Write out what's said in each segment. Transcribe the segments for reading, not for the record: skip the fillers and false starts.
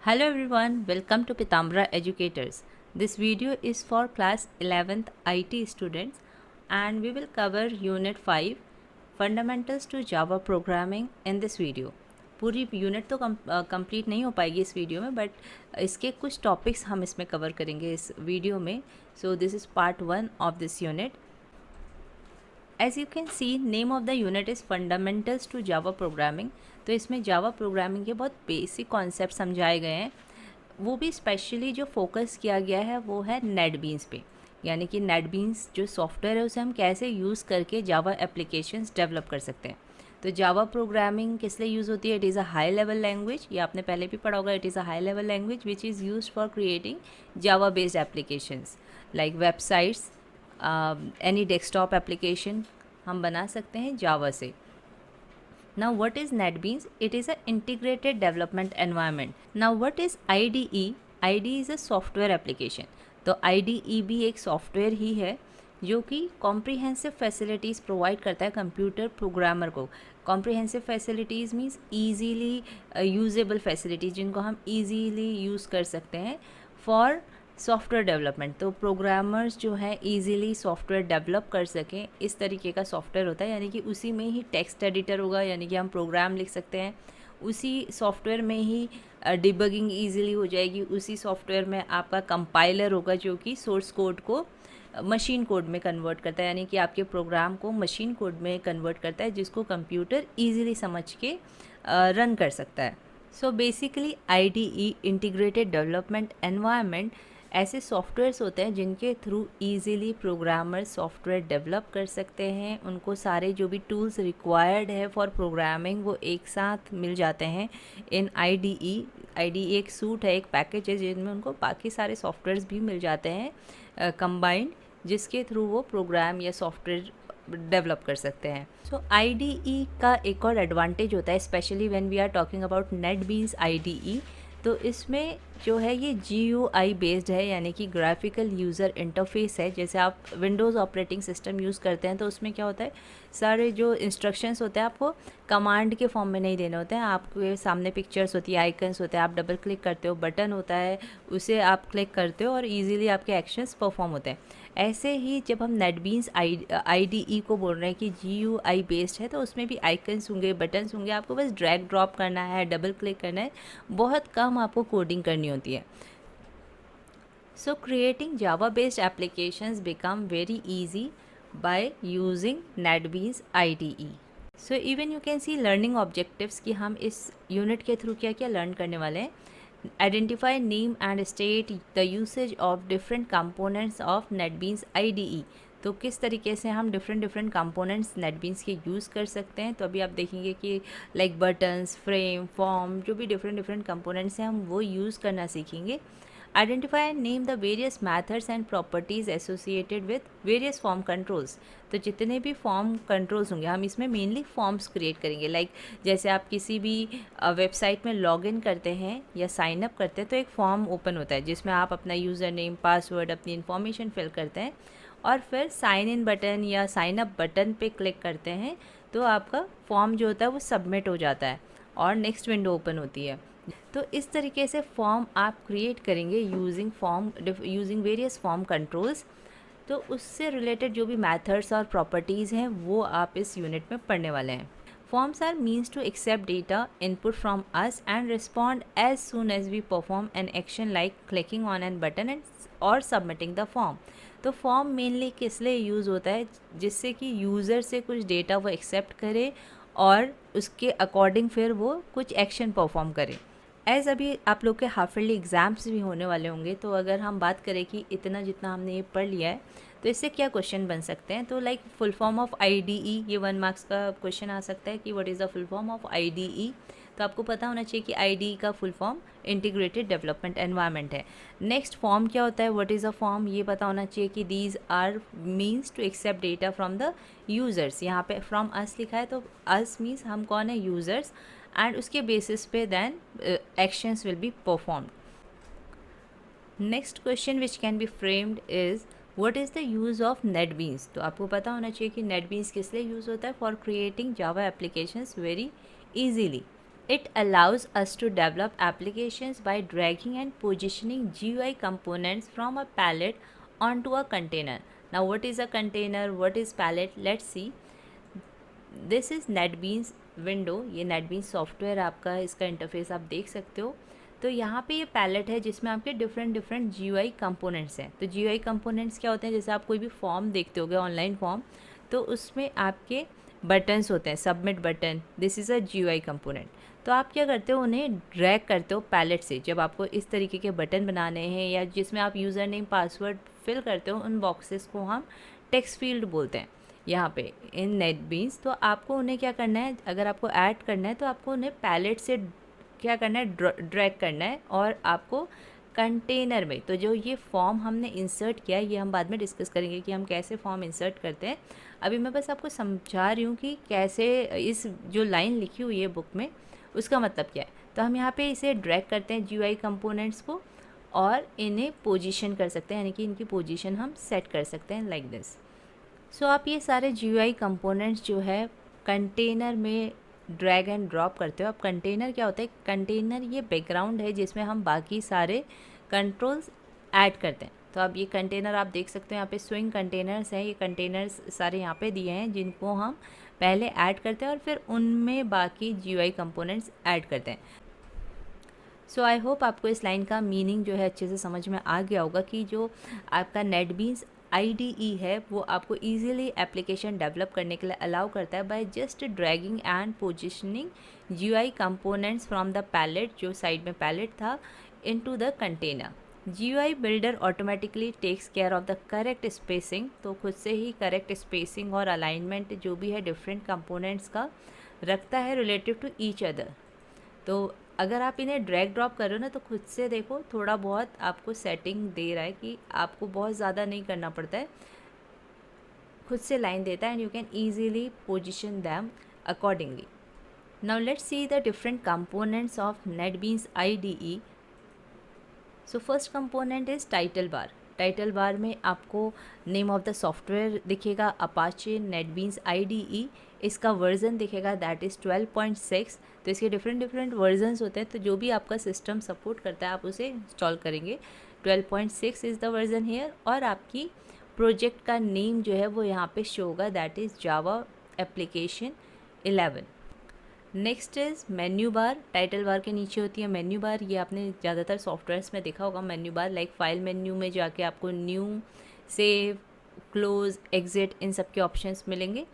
Hello everyone, welcome to Pitambra Educators. This video is for class 11th IT students and we will cover Unit 5 Fundamentals to Java Programming in this video. पूरी unit तो complete नहीं हो पाएगी इस video में, but इसके कुछ topics हम इसमें कवर करेंगे इस वीडियो में. So this is part 1 of this unit. As you can see, name of the unit is fundamentals to Java programming. तो इसमें जावा प्रोग्रामिंग के बहुत बेसिक कॉन्सेप्ट समझाए गए हैं. वो भी स्पेशली जो फोकस किया गया है वो है नेटबीन्स पे, यानी कि नेटबीन्स जो सॉफ्टवेयर है उसे हम कैसे यूज़ करके जावा एप्लीकेशंस डेवलप कर सकते हैं. तो जावा प्रोग्रामिंग किस लिए यूज़ होती है? It is a high level language. ये आपने पहले भी पढ़ा होगा. It is a high level language which is use for creating Java based applications like websites, any desktop application हम बना सकते हैं जावा से. Now what is NetBeans? It is an integrated development environment. Now what is IDE? IDE is a software application. तो IDE भी एक software ही है जो कि कॉम्प्रिहेंसिव फैसिलिटीज़ प्रोवाइड करता है कंप्यूटर प्रोग्रामर को. Comprehensive facilities means easily usable facilities जिनको हम ईजीली यूज़ कर सकते हैं फॉर सॉफ्टवेयर डेवलपमेंट. तो प्रोग्रामर्स जो है इजीली सॉफ्टवेयर डेवलप कर सकें, इस तरीके का सॉफ्टवेयर होता है. यानी कि उसी में ही टेक्स्ट एडिटर होगा, यानी कि हम प्रोग्राम लिख सकते हैं. उसी सॉफ्टवेयर में ही डिबगिंग इजीली हो जाएगी. उसी सॉफ्टवेयर में आपका कंपाइलर होगा जो कि सोर्स कोड को मशीन कोड में कन्वर्ट करता है, यानी कि आपके प्रोग्राम को मशीन कोड में कन्वर्ट करता है जिसको कंप्यूटर ईजिली समझ के रन कर सकता है. So basically IDE integrated development environment ऐसे सॉफ्टवेयर्स होते हैं जिनके through easily programmer software develop कर सकते हैं. उनको सारे जो भी टूल्स रिक्वायर्ड है फॉर प्रोग्रामिंग वो एक साथ मिल जाते हैं इन IDE. IDE एक सूट है, एक पैकेज है जिनमें उनको बाकी सारे सॉफ्टवेयर्स भी मिल जाते हैं कंबाइंड, जिसके थ्रू वो प्रोग्राम या सॉफ्टवेयर डेवलप कर सकते हैं. सो IDE का एक और एडवांटेज होता है, specially when we are talking about NetBeans IDE. तो इसमें जो है ये GUI बेस्ड है, यानी कि ग्राफिकल यूज़र इंटरफेस है. जैसे आप विंडोज़ ऑपरेटिंग सिस्टम यूज़ करते हैं तो उसमें क्या होता है, सारे जो इंस्ट्रक्शंस होते हैं आपको कमांड के फॉर्म में नहीं देने होते हैं. आपके सामने पिक्चर्स होती है, आइकन्स होते हैं, आप डबल क्लिक करते हो, बटन होता है, उसे आप क्लिक करते हो और ईजिली आपके एक्शंस परफॉर्म होते हैं. ऐसे ही जब हम नेटबीन्स IDE को बोल रहे हैं कि GUI बेस्ड है, तो उसमें भी आइकन्स होंगे, बटन्स होंगे, आपको बस ड्रैग ड्रॉप करना है, डबल क्लिक करना है, बहुत कम आपको कोडिंग करनी होती है. सो creating Java based applications become very easy by using NetBeans IDE. So even you can C learning objectives कि हम इस यूनिट के थ्रू क्या क्या लर्न करने वाले हैं. Identify, name and state the usage of different components of NetBeans IDE. तो किस तरीके से हम डिफरेंट कंपोनेंट्स नेटबीन्स के यूज़ कर सकते हैं. तो अभी आप देखेंगे कि लाइक बटन्स, फ्रेम, फॉर्म, जो भी डिफरेंट कंपोनेंट्स हैं हम वो यूज़ करना सीखेंगे. Identify and name the various methods and properties associated with various form controls. तो जितने भी फॉर्म कंट्रोल्स होंगे हम इसमें मेनली फॉर्म्स क्रिएट करेंगे. लाइक जैसे आप किसी भी वेबसाइट में लॉगिन करते हैं या साइन अप करते हैं तो एक फॉर्म ओपन होता है जिसमें आप अपना यूज़र नेम, पासवर्ड, अपनी इन्फॉर्मेशन फिल करते हैं और फिर साइन इन बटन या साइन अप बटन पे क्लिक करते हैं तो आपका फॉर्म जो होता है वो सबमिट हो जाता है और नेक्स्ट विंडो ओपन होती है. तो इस तरीके से फॉर्म आप क्रिएट करेंगे यूजिंग वेरियस फॉर्म कंट्रोल्स. तो उससे रिलेटेड जो भी मेथड्स और प्रॉपर्टीज़ हैं वो आप इस यूनिट में पढ़ने वाले हैं. Forms are means to accept data input from us and respond as soon as we perform an action like clicking on an button and और सबमिटिंग द फॉर्म. तो फॉर्म मेनली किस लिए यूज़ होता है, जिससे कि यूज़र से कुछ डेटा वो एक्सेप्ट करे और उसके अकॉर्डिंग फिर वो कुछ एक्शन परफॉर्म करे. एज़ अभी आप लोग के हाफ ईयरली एग्ज़ाम्स भी होने वाले होंगे, तो अगर हम बात करें कि इतना जितना हमने ये पढ़ लिया है तो इससे क्या क्वेश्चन बन सकते हैं. तो like full form of IDE, ये 1 मार्क्स का क्वेश्चन आ सकता है कि what is the full form of IDE. तो आपको पता होना चाहिए कि IDE का full form integrated development environment है. नेक्स्ट फॉर्म क्या होता है, व्हाट इज़ अ फॉर्म, ये पता होना चाहिए कि these are means to accept data from the users. यहाँ पे फ्रॉम अस लिखा है तो अस मीन्स हम कौन है, यूज़र्स, एंड उसके बेसिस पे then actions will be performed. Next question which can be framed is what is the use of NetBeans. तो आपको पता होना चाहिए कि नेटबीन्स किस लिए यूज़ होता है, for creating Java applications very easily. It allows us to develop applications by dragging and positioning GUI components from a palette onto a container. Now what is a container, what is palette? Let's see. This is NetBeans window, ये NetBeans software आपका, इसका interface आप देख सकते हो। तो यहाँ पे ये पैलेट है जिसमें आपके डिफरेंट GUI कंपोनेंट्स हैं। तो GUI कंपोनेंट्स क्या होते हैं, जैसे आप कोई भी फॉर्म देखते होगे ऑनलाइन फॉर्म, तो उसमें आपके बटन्स होते हैं, submit button, this is a GUI component. तो आप क्या करते हो, उन्हें ड्रैग करते हो पैलेट से। जब आपको इस तरीके के बटन बनाने हैं या जिसमें आप यूज़र नेम पासवर्ड फिल करते हो, उन बॉक्सेस को हम टेक्स्ट फील्ड बोलते हैं यहाँ पे इन नेटबीन्स। तो आपको उन्हें क्या करना है, अगर आपको ऐड करना है तो आपको उन्हें पैलेट से क्या करना है, ड्रैग करना है, और आपको कंटेनर में। तो जो ये फॉर्म हमने इंसर्ट किया है, ये हम बाद में डिस्कस करेंगे कि हम कैसे फॉर्म इंसर्ट करते हैं। अभी मैं बस आपको समझा रही हूँ कि कैसे इस जो लाइन लिखी हुई है बुक में, उसका मतलब क्या है। तो हम यहाँ पे इसे ड्रैग करते हैं GUI कंपोनेंट्स को, और इन्हें पोजीशन कर सकते हैं, यानी कि इनकी पोजीशन हम सेट कर सकते हैं लाइक दिस। सो आप ये सारे GUI कंपोनेंट्स जो है कंटेनर में ड्रैग एंड ड्रॉप करते हो। अब कंटेनर क्या होता है, कंटेनर ये बैकग्राउंड है जिसमें हम बाकी सारे कंट्रोल्स ऐड करते हैं। तो अब ये कंटेनर आप देख सकते हो, यहाँ पे स्विंग कंटेनर्स हैं, ये कंटेनर्स सारे यहाँ पे दिए हैं जिनको हम पहले ऐड करते हैं और फिर उनमें बाकी GUI कंपोनेंट्स ऐड करते हैं। सो आई होप आपको इस लाइन का मीनिंग जो है अच्छे से समझ में आ गया होगा कि जो आपका नेटबीन्स IDE है वो आपको ईजिली एप्लीकेशन डेवलप करने के लिए अलाउ करता है by just dragging and positioning GUI components from the palette, जो साइड में पैलेट था, into the container. GUI builder automatically takes care of the correct spacing, तो खुद से ही करेक्ट स्पेसिंग और अलाइनमेंट जो भी है डिफरेंट कंपोनेंट्स का रखता है रिलेटिव टू ईच अदर। तो अगर आप इन्हें ड्रैग ड्रॉप कर रहे हो ना, तो खुद से देखो थोड़ा बहुत आपको सेटिंग दे रहा है कि आपको बहुत ज़्यादा नहीं करना पड़ता है, खुद से लाइन देता है, and you can easily position them accordingly. Now let's see the different components of NetBeans IDE। So first component is title bar. Title bar में आपको नेम ऑफ द सॉफ्टवेयर दिखेगा, अपाचे NetBeans IDE, इसका version दिखेगा that is 12.6। तो इसके different versions होते हैं, तो जो भी आपका सिस्टम सपोर्ट करता है आप उसे इंस्टॉल करेंगे। 12.6 इज़ द वर्जन हेयर, और आपकी प्रोजेक्ट का नेम जो है वो यहाँ पे शो होगा that is Java application 11। Next is menu bar. Title bar के नीचे होती है मेन्यू बार। ये आपने ज़्यादातर सॉफ्टवेयर्स में देखा होगा menu bar, like file menu में जाके आपको न्यू, सेव, क्लोज, एग्जिट, इन सब के ऑप्शंस मिलेंगे।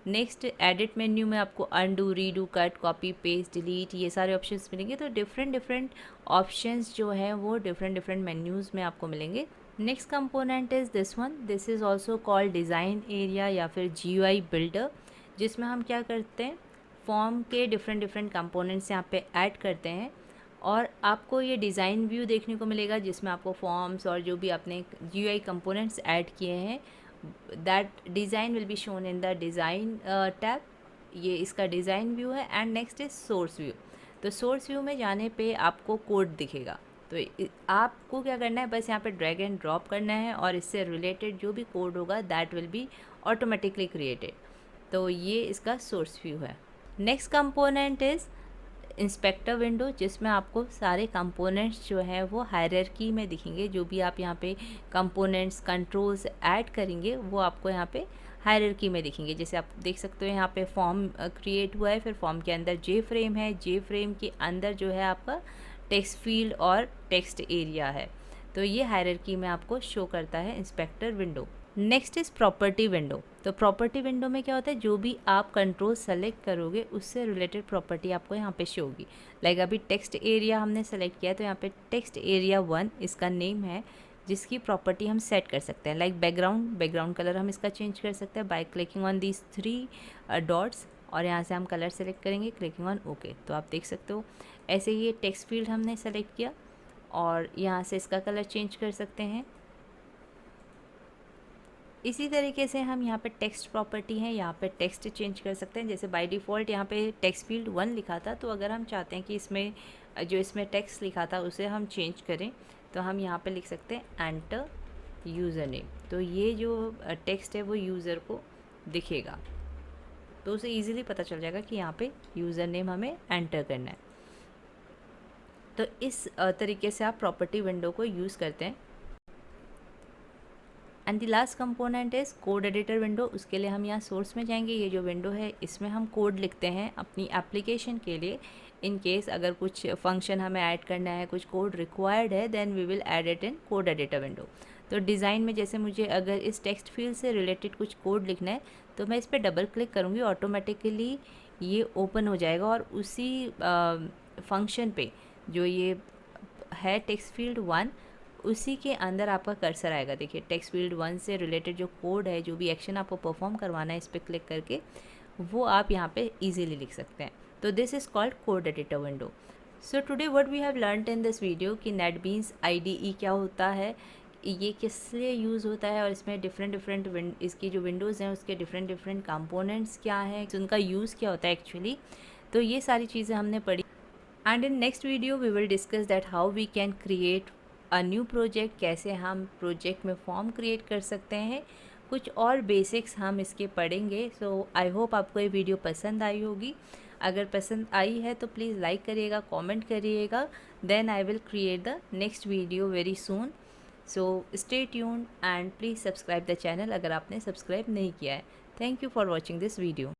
नेक्स्ट एडिट मेन्यू में आपको undo, redo, cut, copy, paste, delete, ये सारे ऑप्शंस मिलेंगे। तो डिफरेंट ऑप्शंस जो हैं वो डिफरेंट मेन्यूज़ में आपको मिलेंगे। Next component is this one, this is also called design area या फिर GUI बिल्डर, जिसमें हम क्या करते हैं, फॉर्म के डिफरेंट कंपोनेंट्स यहाँ पे ऐड करते हैं, और आपको ये डिज़ाइन व्यू देखने को मिलेगा जिसमें आपको फॉर्म्स और जो भी आपने GUI कंपोनेंट्स ऐड किए हैं that design will be shown in the design tab. ये इसका डिज़ाइन व्यू है। And next is source view. तो सोर्स व्यू में जाने पे आपको कोड दिखेगा। तो आपको क्या करना है, बस यहाँ पे ड्रैग एंड ड्रॉप करना है, और इससे रिलेटेड जो भी कोड होगा that will be automatically created. तो ये इसका सोर्स व्यू है। Next component is inspector window, जिसमें आपको सारे कंपोनेंट्स जो है वो हायरार्की में दिखेंगे। जो भी आप यहाँ पे कंपोनेंट्स, कंट्रोल्स ऐड करेंगे वो आपको यहाँ पे हायरार्की में दिखेंगे। जैसे आप देख सकते हो यहाँ पे फॉर्म क्रिएट हुआ है, फिर फॉर्म के अंदर जे फ्रेम है, जे फ्रेम के अंदर जो है आपका टेक्स्ट फील्ड और टेक्स्ट एरिया है। तो ये हायरार्की में आपको शो करता है inspector window. Next is property window. तो प्रॉपर्टी विंडो में क्या होता है, जो भी आप कंट्रोल सेलेक्ट करोगे उससे रिलेटेड प्रॉपर्टी आपको यहाँ पे शो होगी। लाइक अभी टेक्स्ट एरिया हमने सेलेक्ट किया है, तो यहाँ पे टेक्स्ट एरिया 1 इसका नेम है, जिसकी प्रॉपर्टी हम सेट कर सकते हैं। लाइक बैकग्राउंड कलर हम इसका चेंज कर सकते हैं by clicking on these 3 dots, और यहाँ से हम कलर सेलेक्ट करेंगे, क्लिकिंग ऑन ओके। तो आप देख सकते हो ऐसे ही ये टेक्स्ट फील्ड हमने सेलेक्ट किया, और यहाँ से इसका कलर चेंज कर सकते हैं। इसी तरीके से हम यहाँ पे टेक्स्ट प्रॉपर्टी है, यहाँ पे टेक्स्ट चेंज कर सकते हैं। जैसे बाय डिफ़ॉल्ट यहाँ पे टेक्स्ट फील्ड 1 लिखा था, तो अगर हम चाहते हैं कि इसमें जो इसमें टेक्स्ट लिखा था उसे हम चेंज करें, तो हम यहाँ पे लिख सकते हैं एंटर यूज़र नेम। तो ये जो टेक्स्ट है वो यूज़र को दिखेगा, तो उसे ईजिली पता चल जाएगा कि यहाँ पे यूज़र नेम हमें एंटर करना है। तो इस तरीके से आप प्रॉपर्टी विंडो को यूज़ करते हैं। And the last component is code editor window. उसके लिए हम यहाँ सोर्स में जाएंगे। ये जो विंडो है इसमें हम कोड लिखते हैं अपनी एप्लीकेशन के लिए। इन केस अगर कुछ फंक्शन हमें ऐड करना है, कुछ कोड रिक्वायर्ड है, then we will add it in code editor window. तो डिज़ाइन में जैसे मुझे अगर इस टेक्स्ट फील्ड से रिलेटेड कुछ कोड लिखना है तो मैं इस पर डबल क्लिक करूँगी, ऑटोमेटिकली ये ओपन हो जाएगा और उसी फंक्शन पे जो ये है टेक्स्ट फील्ड 1, उसी के अंदर आपका कर्सर आएगा। देखिए टेक्स्ट फील्ड 1 से रिलेटेड जो कोड है, जो भी एक्शन आपको परफॉर्म करवाना है, इस पर क्लिक करके वो आप यहाँ पे इजीली लिख सकते हैं। तो this is called code editor window. So today what we have learned in this video कि नेटबीन्स IDE क्या होता है, ये किस लिए यूज़ होता है, और इसमें डिफरेंट इसकी जो विंडोज़ हैं उसके डिफरेंट कंपोनेंट्स क्या हैं, उनका यूज़ क्या होता है एक्चुअली। तो ये सारी चीज़ें हमने पढ़ी। And in next video we will discuss that how we can create a new project, कैसे हम प्रोजेक्ट में फॉर्म क्रिएट कर सकते हैं, कुछ और बेसिक्स हम इसके पढ़ेंगे। सो आई होप आपको ये वीडियो पसंद आई होगी। अगर पसंद आई है तो प्लीज़ लाइक करिएगा, कमेंट करिएगा। Then I will create the next video very soon. So stay tuned and please subscribe the channel अगर आपने सब्सक्राइब नहीं किया है। Thank you for watching this video.